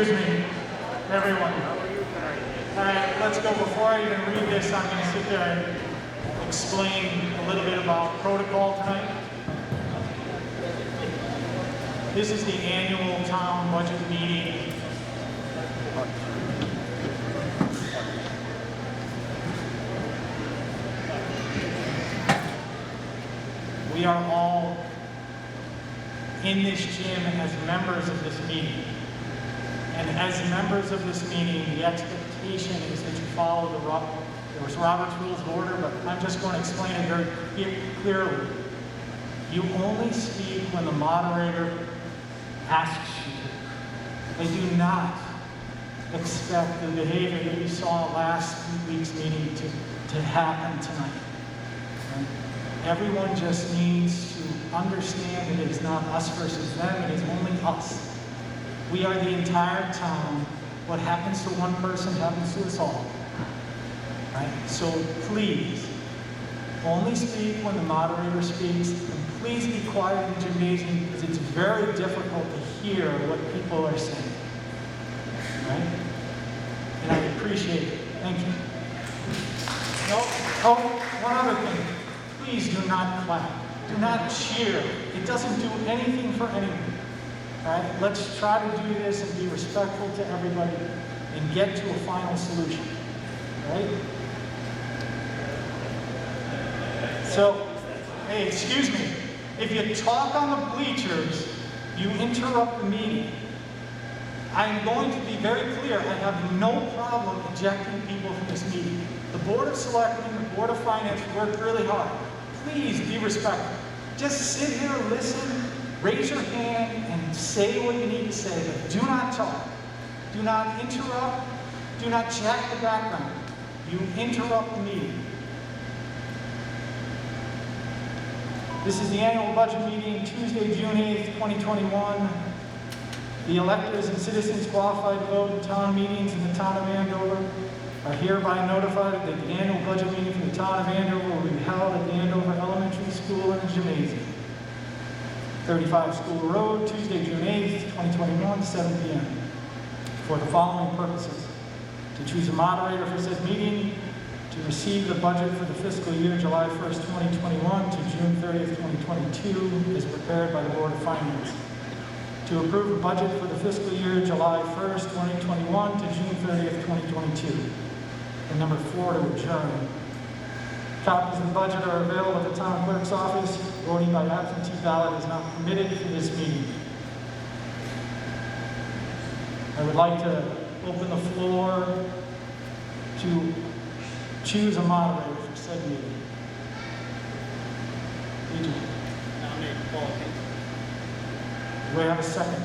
Excuse me, everyone. All right, let's go. Before I even read this, I'm going to sit there and explain a little bit about protocol tonight. This is the annual town budget meeting. We are all in this gym as members of this meeting. And as members of this meeting, the expectation is that you follow there was Robert's Rules of Order, but I'm just going to explain it very clearly. You only speak when the moderator asks you. They do not expect the behavior that we saw last week's meeting to happen tonight. Right? Everyone just needs to understand that it is not us versus them, it is only us. We are the entire town. What happens to one person happens to us all. Right? So please, only speak when the moderator speaks, and please be quiet in the gymnasium because it's very difficult to hear what people are saying. Right? And I appreciate it. Thank you. One other thing. Please do not clap. Do not cheer. It doesn't do anything for anyone. Right? Let's try to do this and be respectful to everybody and get to a final solution. Right? So, hey, excuse me. If you talk on the bleachers, you interrupt the meeting. I'm going to be very clear. I have no problem ejecting people from this meeting. The Board of Selectmen, the Board of Finance worked really hard. Please be respectful. Just sit here, listen, raise your hand, and say what you need to say, but do not talk. Do not interrupt. Do not check the background. You interrupt the meeting. This is the annual budget meeting, Tuesday, June 8th, 2021. The electors and citizens qualified to vote in town meetings in the town of Andover are hereby notified that the annual budget meeting for the town of Andover will be held at the Andover Elementary School and Gymnasium, 35 School Road, Tuesday, June 8th, 2021, 7 p.m. For the following purposes: to choose a moderator for said meeting, to receive the budget for the fiscal year July 1st, 2021 to June 30th, 2022, as prepared by the Board of Finance, to approve the budget for the fiscal year July 1st, 2021 to June 30th, 2022. And number 4, to adjourn. Copies of the budget are available at the town clerk's office. Voting by absentee ballot is not permitted for this meeting. I would like to open the floor to choose a moderator for said meeting. Nominate Paul King. Do we have a second?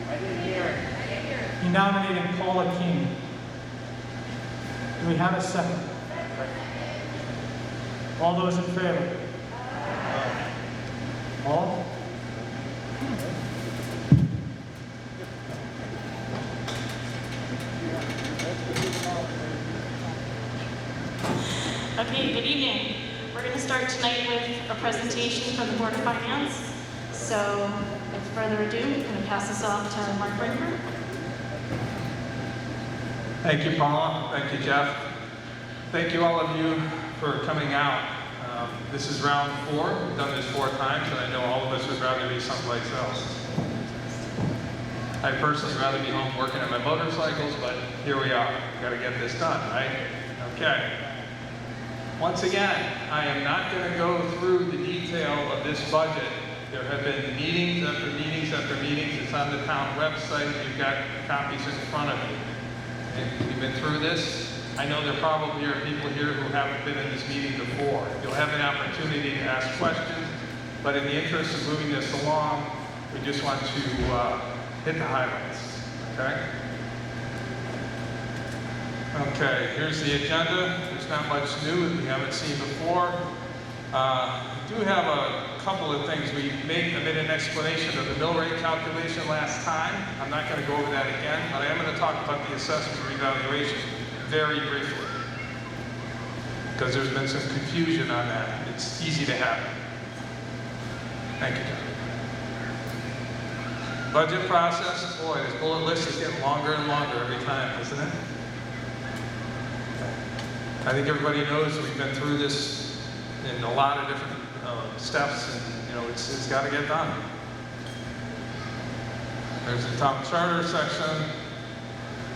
I didn't hear it. He nominated Paula King. Do we have a second? All those in favor? All? Okay, good evening. We're going to start tonight with a presentation from the Board of Finance. So, with further ado, I'm going to pass this off to Mark Brinker. Thank you, Paula. Thank you, Jeff. Thank you, all of you, for coming out. This is round 4. We've done this 4 times, and I know all of us would rather be someplace else. I'd personally rather be home working on my motorcycles, but here we are. Got to get this done, right? Okay. Once again, I am not going to go through the detail of this budget. There have been meetings after meetings after meetings. It's on the town website. You've got copies in front of you. And we've been through this. I know there probably are people here who haven't been in this meeting before. You'll have an opportunity to ask questions, but in the interest of moving this along, we just want to hit the highlights, okay? Okay, here's the agenda. There's not much new that we haven't seen before. We do have a couple of things. We made an explanation of the mill rate calculation last time. I'm not going to go over that again, but I am going to talk about the assessment revaluation very briefly, because there's been some confusion on that. It's easy to happen. Thank you, John. Budget process, boy, this bullet list is getting longer and longer every time, isn't it? I think everybody knows we've been through this in a lot of different steps, and it's got to get done. There's the town charter section.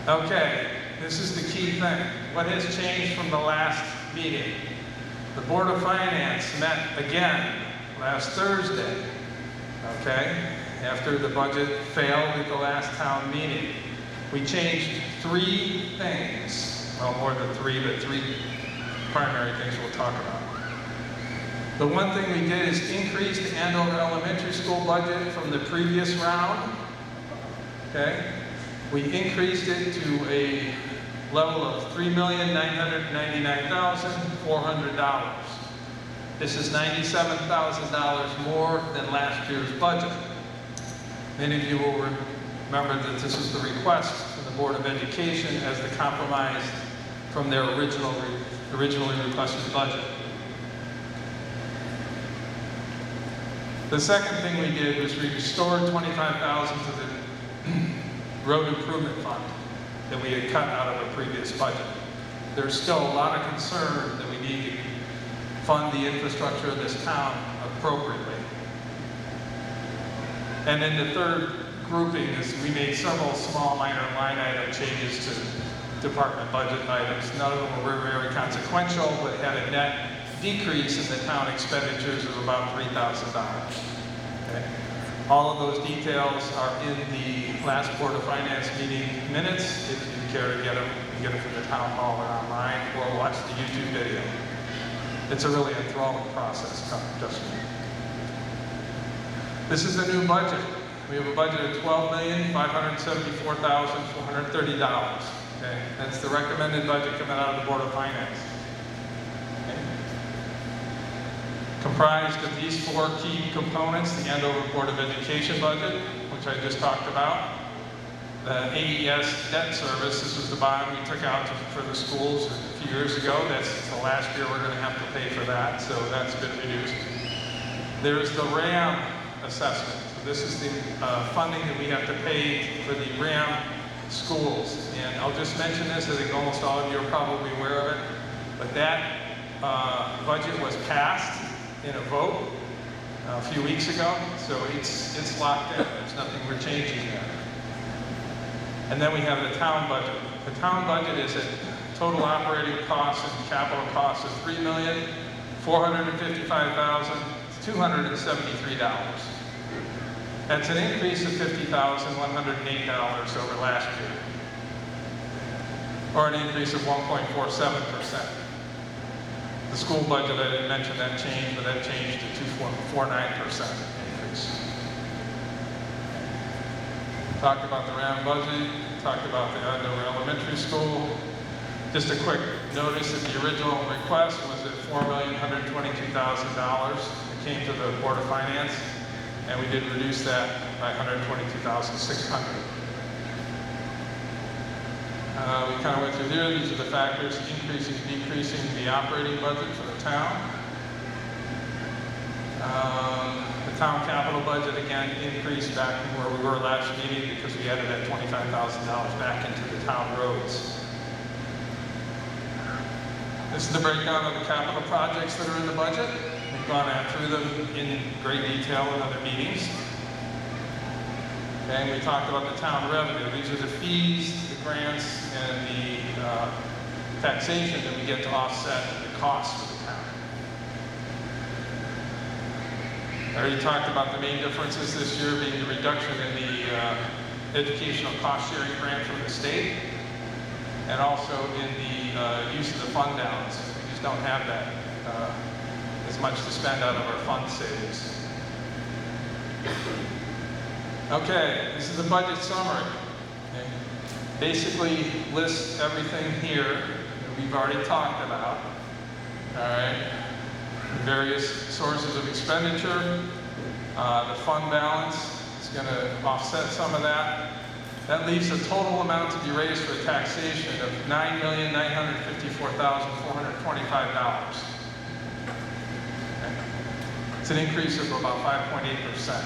Okay, this is the key thing. What has changed from the last meeting? The Board of Finance met again last Thursday, okay, after the budget failed at the last town meeting. We changed 3 things, well, more than 3, but 3 primary things we'll talk about. The one thing we did is increase the Andover Elementary School budget from the previous round, okay? We increased it to a level of $3,999,400. This is $97,000 more than last year's budget. Many of you will remember that this was the request from the Board of Education as the compromise from their originally requested budget. The second thing we did was we restored $25,000 to the road improvement fund that we had cut out of a previous budget. There's still a lot of concern that we need to fund the infrastructure of this town appropriately. And then the third grouping is we made several small minor line item changes to department budget items. None of them were very consequential, but had a net decrease in the town expenditures of about $3,000. Okay? All of those details are in the last Board of Finance meeting minutes. If you care to get them, you can get them from the town hall or online, or watch the YouTube video. It's a really enthralling process, just me. This is the new budget. We have a budget of $12,574,430. Okay, that's the recommended budget coming out of the Board of Finance. Okay. Comprised of these 4 key components: the Andover Board of Education budget, which I just talked about, the AES debt service. This was the bond we took out for the schools a few years ago. That's the last year we're going to have to pay for that, so that's been reduced. There's the RAM assessment. So this is the funding that we have to pay for the RAM schools. And I'll just mention this, I think almost all of you are probably aware of it, but that budget was passed in a vote a few weeks ago, so it's locked in. There's nothing we're changing there. And then we have the town budget. The town budget is at total operating costs and capital costs of $3,455,273. That's an increase of $50,108 over last year, or an increase of 1.47%. The school budget, I didn't mention that change, but that changed to 2.49% increase. Talked about the RAM budget, talked about the Andover Elementary School. Just a quick notice that the original request was at $4,122,000. It came to the Board of Finance, and we did reduce that by $122,600. We kind of went through here. These are the factors increasing, decreasing the operating budget for the town. The town capital budget again increased back from where we were last meeting because we added that $25,000 back into the town roads. This is the breakdown of the capital projects that are in the budget. We've gone through them in great detail in other meetings. And we talked about the town revenue. These are the fees, the grants, and the taxation that we get to offset the costs for the town. I already talked about the main differences this year being the reduction in the educational cost sharing grant from the state, and also in the use of the fund balance. We just don't have that as much to spend out of our fund savings. Okay, this is the budget summary. Okay. Basically lists everything here that we've already talked about. All right, various sources of expenditure. The fund balance is going to offset some of that. That leaves a total amount to be raised for taxation of $9,954,425. Okay. It's an increase of about 5.8%.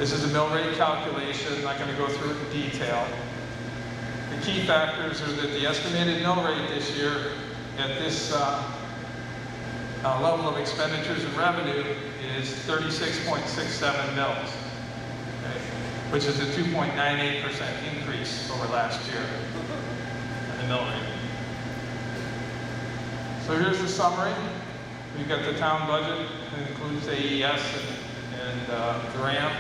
This is a mill rate calculation. I'm not going to go through it in detail. The key factors are that the estimated mill rate this year at this level of expenditures and revenue is 36.67 mils, okay, which is a 2.98% increase over last year in the mill rate. So here's the summary. We've got the town budget, it includes AES and the ramp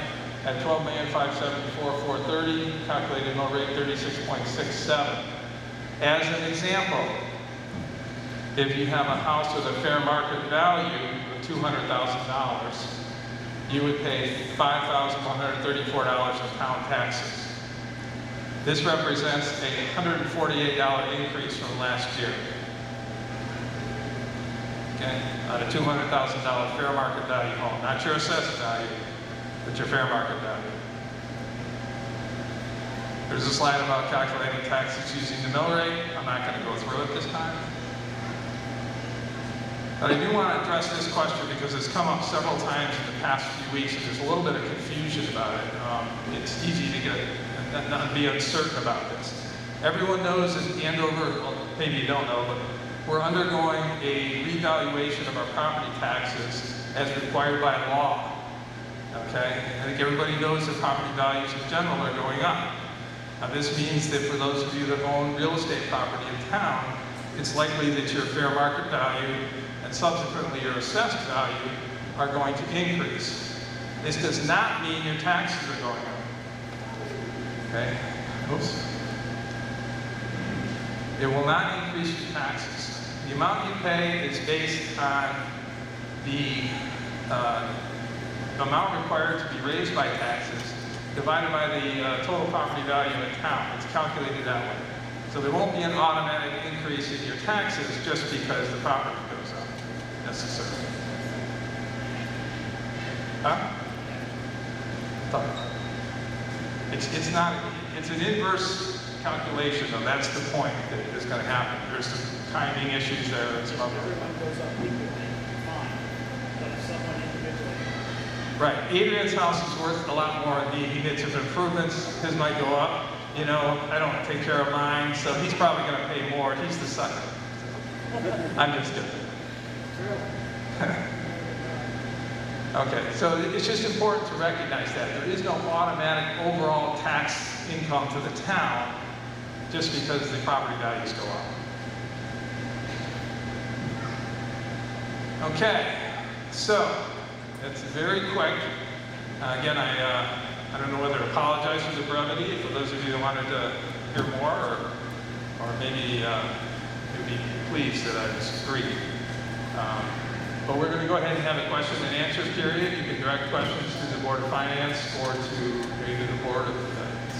at $12,574,430, calculated mill rate 36.67. As an example, if you have a house with a fair market value of $200,000, you would pay $5,134 in town taxes. This represents a $148 increase from last year. Okay, on a $200,000 fair market value home, not your assessed value, but your fair market value. There's a slide about calculating taxes using the mill rate. I'm not going to go through it this time. But I do want to address this question because it's come up several times in the past few weeks, and there's a little bit of confusion about it. It's easy to be uncertain about this. Everyone knows that Andover, well, maybe you don't know, but we're undergoing a revaluation of our property taxes as required by law. Okay? I think everybody knows that property values in general are going up. Now, this means that for those of you that own real estate property in town, it's likely that your fair market value and subsequently your assessed value are going to increase. This does not mean your taxes are going up. Okay? Oops. It will not increase your taxes. The amount you pay is based on the amount required to be raised by taxes divided by the total property value in town. It's calculated that way. So there won't be an automatic increase in your taxes just because the property goes up, necessarily. Huh? It's not, it's an inverse calculation, though. That's the point that is going to happen. There's some timing issues there. That's probably Everyone goes up equally, fine. But if someone individually. right. Adrian's house is worth a lot more. He did some improvements. His might go up. You know, I don't take care of mine, so he's probably going to pay more. He's the sucker. I'm just kidding. Okay, so it's just important to recognize that there is no automatic overall tax income to the town just because the property values go up. Okay, so it's very quick. Again, I don't know whether to apologize for the brevity for those of you that wanted to hear more, or maybe you'd be pleased that I disagreed. But we're going to go ahead and have a question and answer period. You can direct questions to the Board of Finance or to either the Board of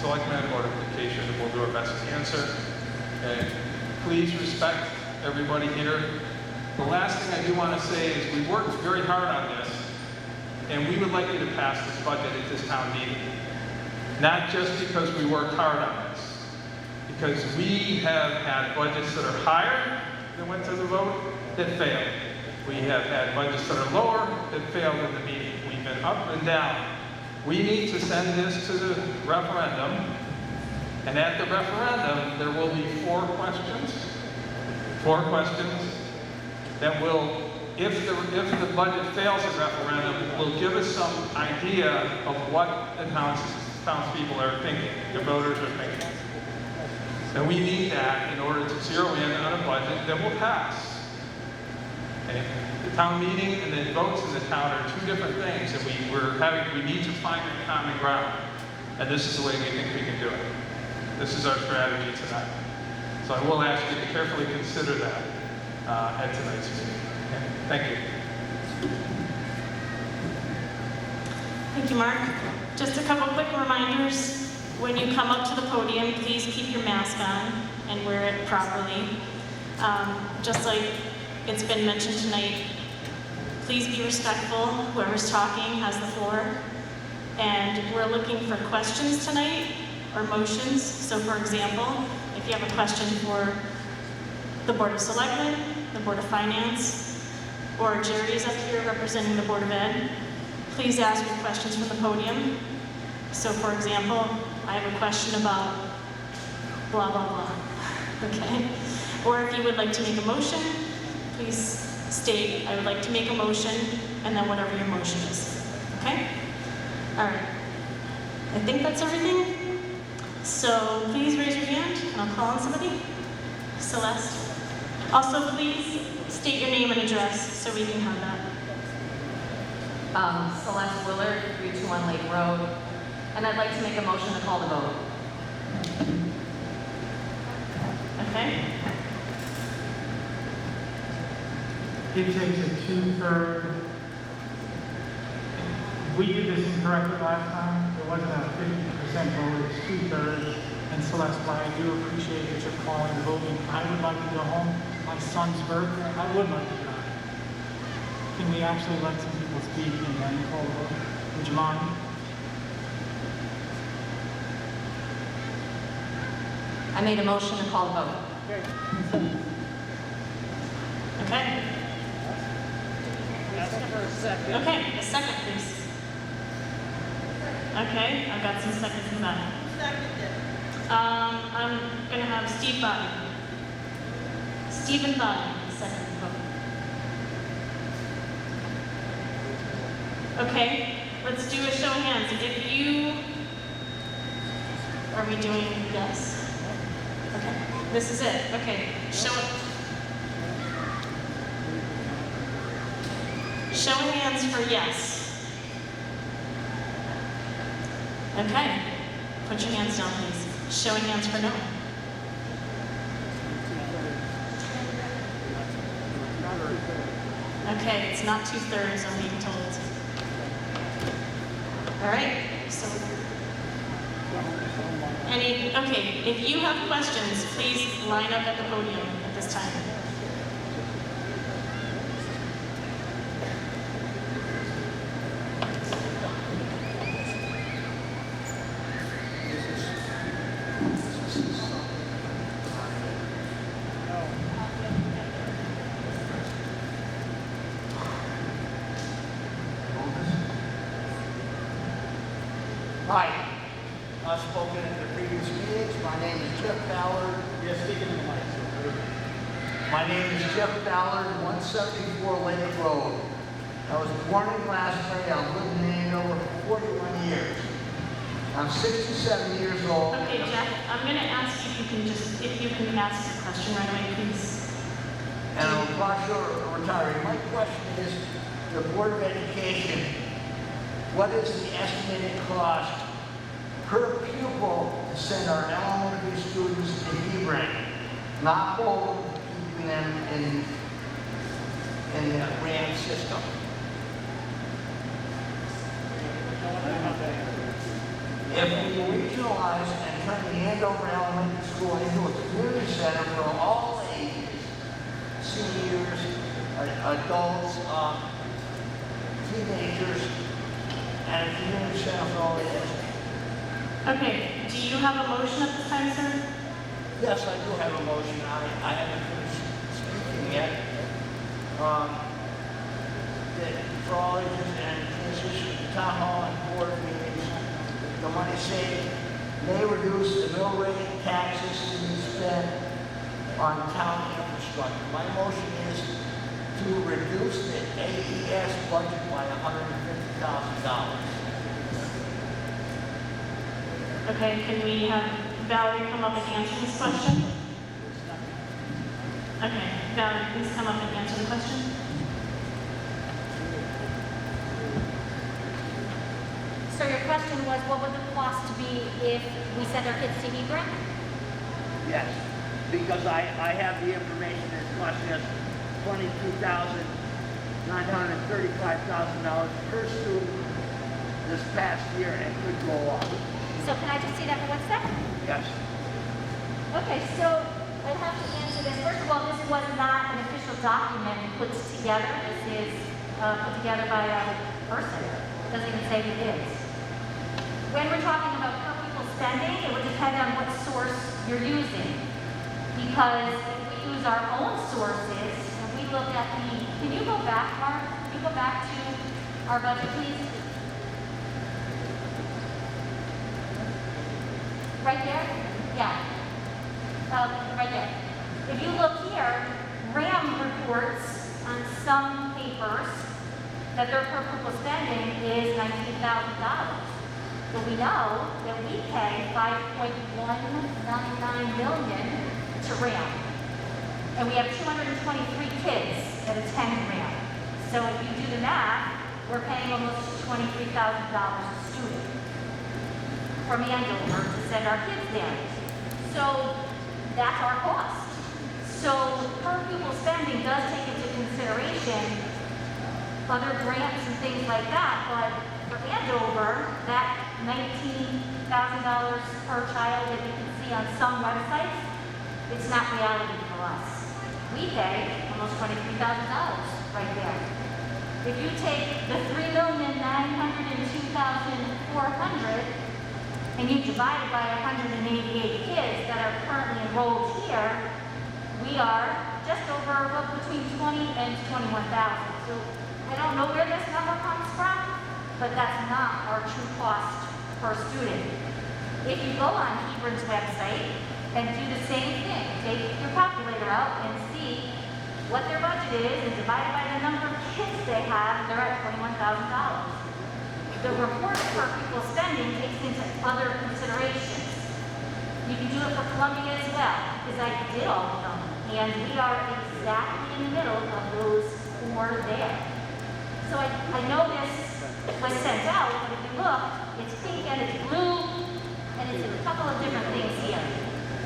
Selectmen or Education, and we'll do our best to answer. Okay. Please respect everybody here. The last thing I do want to say is we worked very hard on this, and we would like you to pass this budget at this town meeting. Not just because we worked hard on this, because we have had budgets that are higher that went to the vote that failed. We have had budgets that are lower that failed in the meeting. We've been up and down. We need to send this to the referendum, and at the referendum, there will be four questions that will, if the budget fails at referendum, will give us some idea of what the townspeople are thinking, the voters are thinking. And we need that in order to zero in on a budget that will pass. Okay. The town meeting and the votes in the town are two different things, and we need to find a common ground. And this is the way we think we can do it. This is our strategy tonight. So I will ask you to carefully consider that at tonight's meeting. Okay. Thank you. Thank you, Mark. Just a couple quick reminders. When you come up to the podium, please keep your mask on and wear it properly. Just like it's been mentioned tonight, please be respectful. Whoever's talking has the floor. And we're looking for questions tonight or motions. So for example, if you have a question for the Board of Selectmen, the Board of Finance, or Jerry is up here representing the Board of Ed, please ask your questions from the podium. So for example, I have a question about blah, blah, blah, okay? Or if you would like to make a motion, please state, I would like to make a motion, and then whatever your motion is, okay? All right, I think that's everything. So please raise your hand, and I'll call on somebody. Celeste. Also, please state your name and address so we can have that. Celeste Willard, 321 Lake Road, and I'd like to make a motion to call the vote. Okay? It takes a 2/3. We did this incorrectly last time. It wasn't a 50% vote, it's 2/3. And Celeste, I do appreciate that you're calling the voting. I would like to go home. My son's birthday, I would like to go. Can we actually let some people speak and then call the vote? Would you mind? I made a motion to call the vote. Okay? Ask for a second. Okay, a second, please. Okay, I've got some seconds in that. I'm gonna have Steve Button. Stephen Button, second vote. Okay, let's do a show of hands. If you, are we doing yes? Okay, this is it. Okay, show of hands for yes. Okay, put your hands down, please. Show of hands for no. Okay, it's not 2/3, I'm being told. All right, so. Okay, if you have questions, please line up at the podium at this time. Hi. I've spoken at the previous meetings. My name is Jeff Ballard. Yes, speaking in the mic, sir. My name is Jeff Ballard, 174 Lake Road. I was born in Glastonbury. I've lived in Andover for 41 years. I'm 67 years old. Okay, Jeff, I'm gonna ask you if you can ask a question right away, please. And I'm a partial retiree. My question is, the Board of Education, what is the estimated cost per pupil to send our elementary students to Hebron? Not Bolton, keeping them in the grant system. If we regionalize and turn the Andover Elementary School into a community center for all ages, seniors, adults, teenagers, and a community center for all ages. Okay, do you have a motion at this time, sir? Yes, I do have a motion. I haven't finished speaking yet. That for all ages and transition to town hall and board meetings, the money saved may reduce the mill rate taxes to be spent on town infrastructure. My motion is to reduce the AES budget by $150,000. Okay, can we have Valerie come up and answer this question? Okay, Valerie, please come up and answer the question. So your question was, what would the cost be if we send our kids to Hebron? Yes, because I have the information that's costing us $22,935,000 per student this past year and could go up. So can I just see that for 1 second? Yes. Okay, so I'd have to answer this. First of all, this was not an official document put together. This is put together by a person. It doesn't even say who it is. When we're talking about per pupil spending, it would depend on what source you're using. Because if we use our own sources, and we look at the, can you go back, Mark? Can you go back to our budget, please? Right there? Yeah. Right there. If you look here, RAM reports on some papers that their per pupil spending is $19,000. But we know that we pay $5.199 million to RAM. And we have 223 kids that attend RAM. So if you do the math, we're paying almost $23,000 a student from Andover to send our kids there. So that's our cost. So per pupil spending does take into consideration other grants and things like that, but for Andover, that $19,000 per child that you can see on some websites, it's not reality for us. We pay almost $23,000 right there. If you take the 3,902,400 and you divide it by 188 kids that are currently enrolled here, we are just over between 20 and 21,000. So I don't know where this number comes from, but that's not our true cost per student. If you go on Hebron's website and do the same thing, take your calculator out and see what their budget is and divide it by the number of kids they have, they're at $21,000. The report per pupil spending takes into other considerations. You can do it for Columbia as well, because I did all of them. And we are exactly in the middle of those 4 there. So I know this was sent out, but if you look, it's pink and it's blue, and it's a couple of different things here.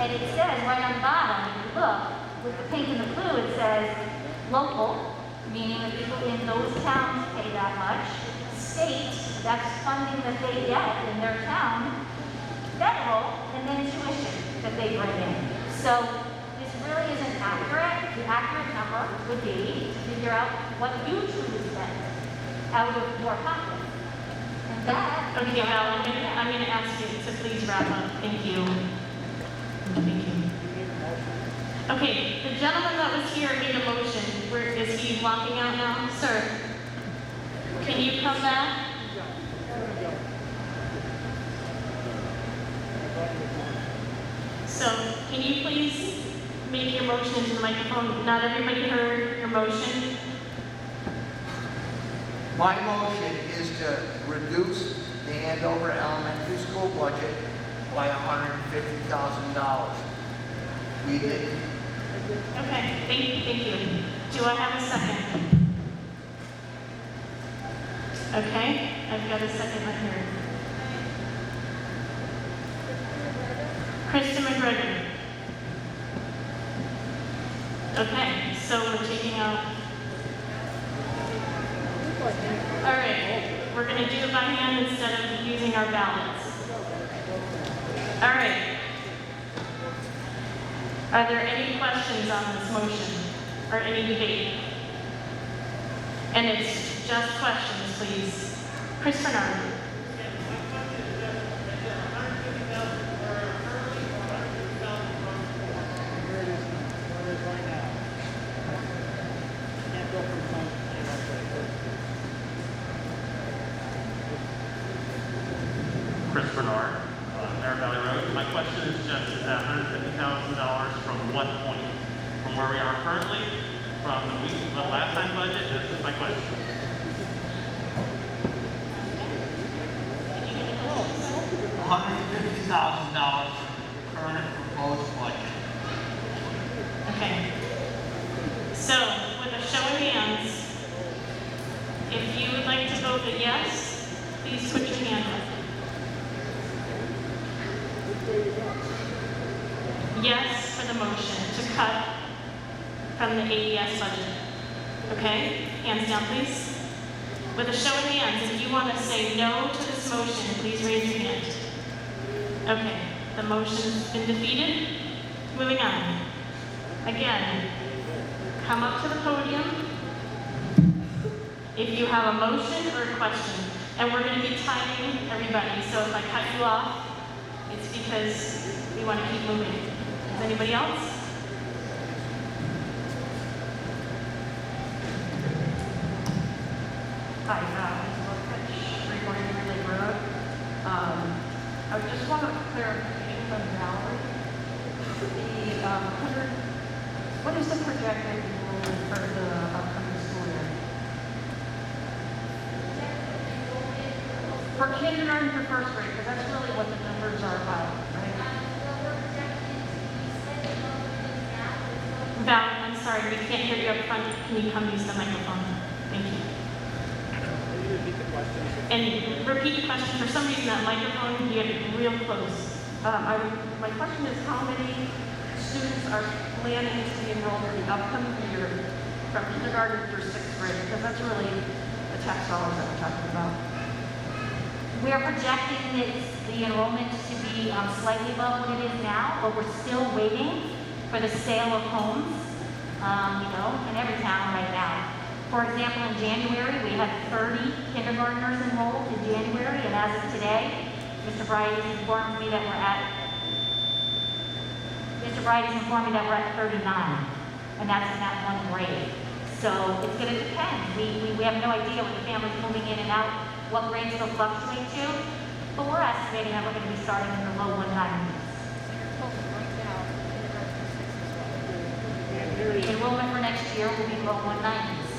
And it says right on the bottom, if you look, with the pink and the blue, it says local, meaning the people in those towns pay that much. State, that's funding that they get in their town. Federal, and then tuition that they bring in. So this really isn't accurate. The accurate number would be to figure out what you truly spend out of your pocket. And that. Okay, Val, I'm gonna ask you to please wrap up. Thank you. Thank you. Okay, the gentleman that was here made a motion. Where is he walking out now? Sir, can you come back? So, can you please make your motion into the microphone? Not everybody heard your motion. My motion is to reduce the Andover Elementary School budget by $150,000. We did. Okay, thank you. Do I have a second? Okay, I've got a second right here. Krista McGregor. Okay, so we're taking out. All right, we're going to do it by hand instead of using our ballots. All right. Are there any questions on this motion or any debate? And it's just questions, please. Chris Bernard. Chris Bernard, Narrow Valley Road. My question is just, is that $150,000 from what point? From where we are currently? From the last time budget? This is my question. $150,000 current proposed budget. Okay. So, with a show of hands, if you would like to vote a yes, please put your hand up. Yes for the motion to cut from the AES budget. Okay? Hands down, please. With a show of hands, if you want to say no to this motion, please raise your hand. Okay, the motion's been defeated. Moving on. Again, come up to the podium if you have a motion or a question. And we're going to be timing everybody, so if I cut you off, it's because we want to keep moving. Is anybody else? Hi, Recording Relay Road. I just want a clarification For kindergarten to first grade, because that's really what the numbers are about, right? Val, I'm sorry, we can't hear you up front. Can you come use the microphone? Thank you. Can you repeat the question? And repeat the question. For some reason, that microphone, you have it real close. My question is how many students are planning to be enrolled in the upcoming year from kindergarten through sixth grade? Because that's really the tax dollars that we're talking about. We are projecting the enrollment to be slightly above what it is now, but we're still waiting for the sale of homes, in every town right now. For example, in January, we had 30 kindergartners enrolled in January, and as of today, Mr. Bright has informed me that we're at 39, and that's in that one grade. So it's going to depend. We have no idea with the families moving in and out, what grades they'll fluctuate to, but we're estimating that we're going to be starting in the low 190s. The enrollment for next year will be low 190s.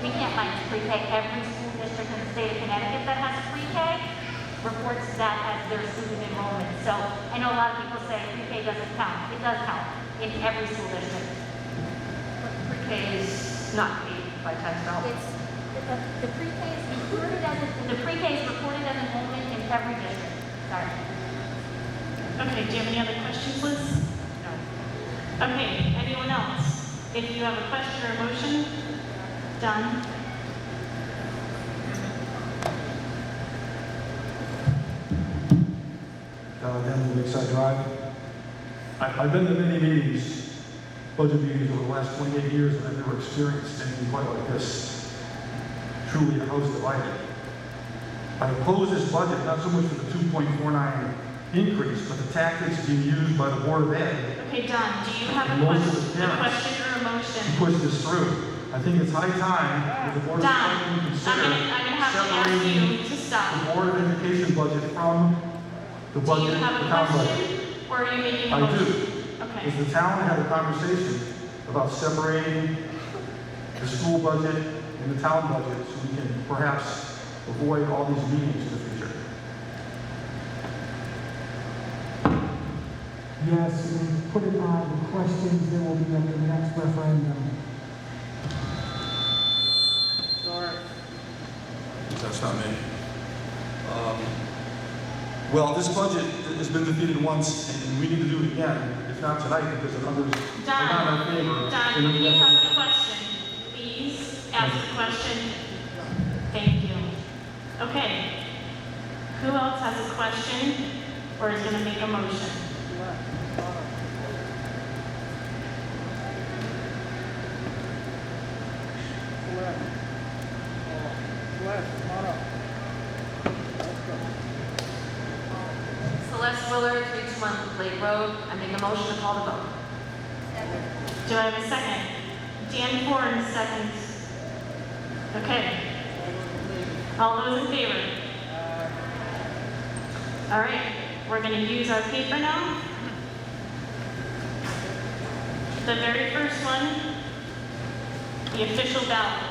We can't minus pre-K. Every school district in the state of Connecticut that has pre-K reports that as their student enrollment. So I know a lot of people say pre-K doesn't count. It does count in every school district. Pre-K is not paid by tax dollars. The pre-K is reported as enrollment in every district. Sorry. Okay, do you have any other questions, Liz? No. Okay, anyone else? If you have a question or a motion, done. Down the Lakeside Drive. I've been to many meetings, budget meetings over the last 28 years, and I've never experienced anything quite like this. Truly a house divided. I oppose this budget not so much for the 2.49 increase, but the tactics being used by the Board of Ed Okay, Don, do you have and a most of the question or a parents to motion? push this through. I think it's high time that the Board of Don, Selectmen I'm consider gonna have to ask separating you to stop. the Board of Education budget from the Do budget, you the have a town budget. question, or are you making a I motion? do. Okay. Because the town had a conversation about separating the school budget and the town budget so we can perhaps avoid all these meetings in the future. Yes, we put it on the questions that will be at the next referendum. Sorry. That's not me. Well, this budget has been defeated once, and we need to do it again, if not tonight, because the numbers are not in our favor. Don, And if we you have- have a question, please ask the question. Thank you. Okay. Who else has a question or is going to make a motion? Celeste Willard, 321 Lake Road. I make a motion to call the vote. Do I have a second? Dan Horn seconds. Okay. All those in favor? All right, we're going to use our paper now. The very first one, the official ballot.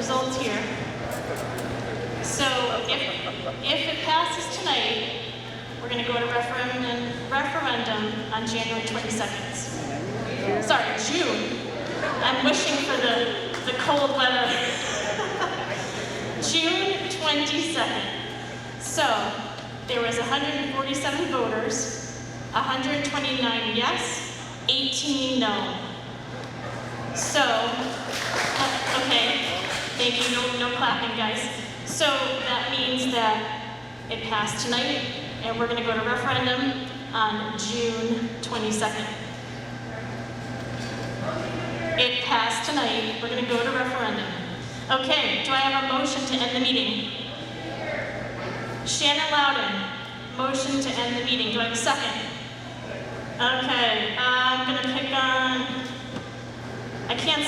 results here. So if it passes tonight, we're going to go to referendum on January 22nd. Sorry, June. I'm wishing for the cold weather. June 22nd. So there was 147 voters, 129 yes, 18 no. So, okay, thank you, no clapping, guys. So that means that it passed tonight, and we're gonna go to referendum on June 22nd. It passed tonight, we're gonna go to referendum. Okay, do I have a motion to end the meeting? Shannon Loudon, motion to end the meeting. Do I have a second? Okay, I'm gonna pick on, I can't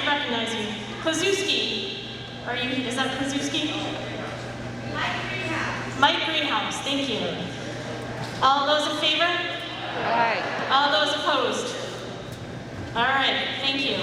recognize you. Klazuski, is that Klazuski? Mike Greenhouse, thank you. All those in favor? Aye. All those opposed? All right, thank you.